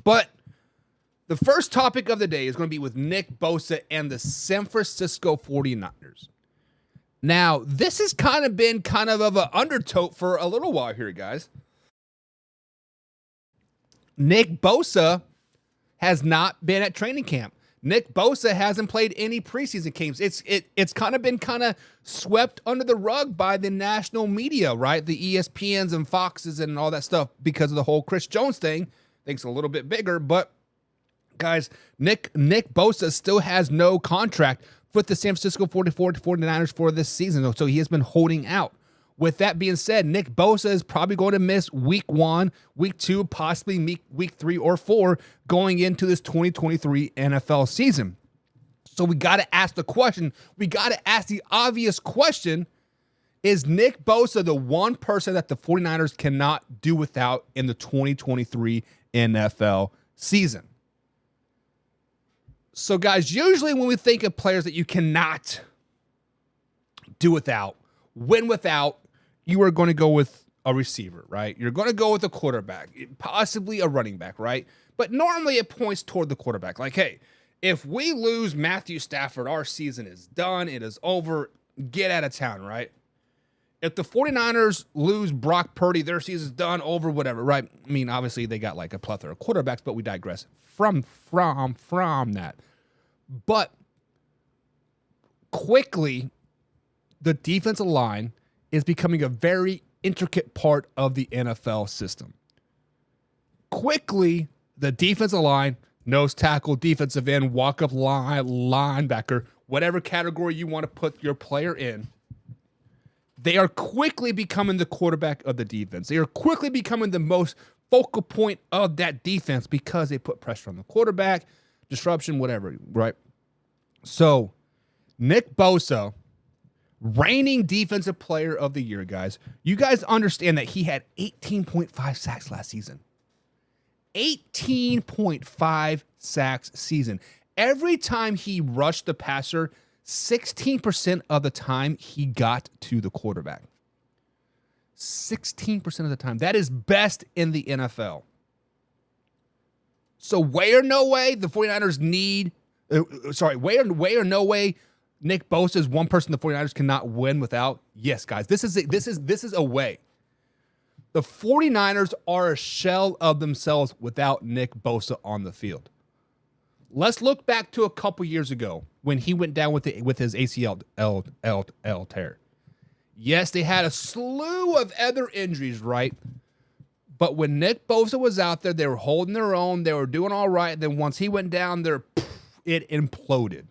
But the first topic of the day is going to be with Nick Bosa and the San Francisco 49ers. Now, this has kind of been kind of an undertow for a little while here, guys. Nick Bosa has not been at training camp. Nick Bosa hasn't played any preseason games. It's kind of been swept under the rug by the national media, right? The ESPNs and Foxes and all that stuff because of the whole Chris Jones thing. I think it's a little bit bigger, but guys, Nick Bosa still has no contract with the San Francisco 49ers for this season, so he has been holding out. With that being said, Nick Bosa is probably going to miss week 1, week 2, possibly week 3 or 4 going into this 2023 NFL season. So we got to ask the question. We got to ask the obvious question. Is Nick Bosa the one person that the 49ers cannot do without in the 2023 NFL season? So, guys, usually when we think of players that you cannot do without, win without, you are going to go with a receiver, right? You're going to go with a quarterback, possibly a running back, right? But normally it points toward the quarterback. Like, hey, if we lose Matthew Stafford, our season is done. It is over. Get out of town, right? If the 49ers lose Brock Purdy, their season's done, over, whatever, right? I mean, obviously they got like a plethora of quarterbacks, but we digress from that. But quickly, the defensive line is becoming a very intricate part of the NFL system. Quickly, the defensive line, nose tackle, defensive end, walk-up line, linebacker, whatever category you want to put your player in, they are quickly becoming the quarterback of the defense. They are quickly becoming the most focal point of that defense because they put pressure on the quarterback, disruption, whatever, right? So, Nick Bosa, reigning defensive player of the year, guys. You guys understand that he had 18.5 sacks last season. 18.5 sacks season. Every time he rushed the passer, 16% of the time he got to the quarterback. 16% of the time. That is best in the NFL. So way or no way the 49ers need, way or no way Nick Bosa is one person the 49ers cannot win without. Yes, guys, this is a way. The 49ers are a shell of themselves without Nick Bosa on the field. Let's look back to a couple years ago when he went down with his ACL tear. Yes, they had a slew of other injuries, right? But when Nick Bosa was out there, they were holding their own. They were doing all right. Then once he went down there, it imploded.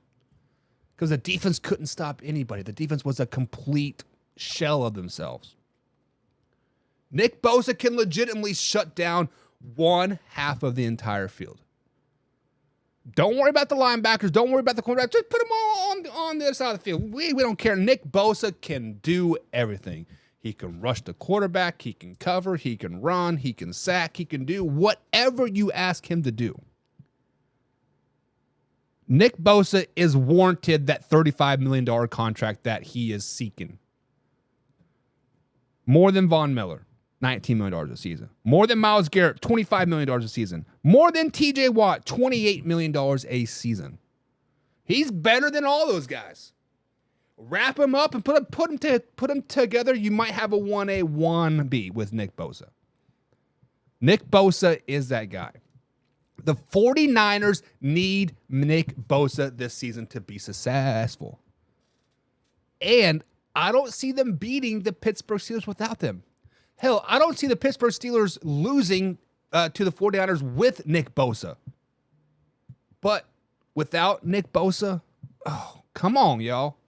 Because the defense couldn't stop anybody. The defense was a complete shell of themselves. Nick Bosa can legitimately shut down one half of the entire field. Don't worry about the linebackers. Don't worry about the cornerbacks. Just put them all on the other side of the field. We don't care. Nick Bosa can do everything. He can rush the quarterback. He can cover. He can run. He can sack. He can do whatever you ask him to do. Nick Bosa is warranted that $35 million contract that he is seeking. More than Von Miller, $19 million a season. More than Myles Garrett, $25 million a season. More than TJ Watt, $28 million a season. He's better than all those guys. Wrap him up and put him together. You might have a 1A, 1B with Nick Bosa. Nick Bosa is that guy. The 49ers need Nick Bosa this season to be successful. And I don't see them beating the Pittsburgh Steelers without them. Hell, I don't see the Pittsburgh Steelers losing to the 49ers with Nick Bosa. But without Nick Bosa, oh, come on, y'all.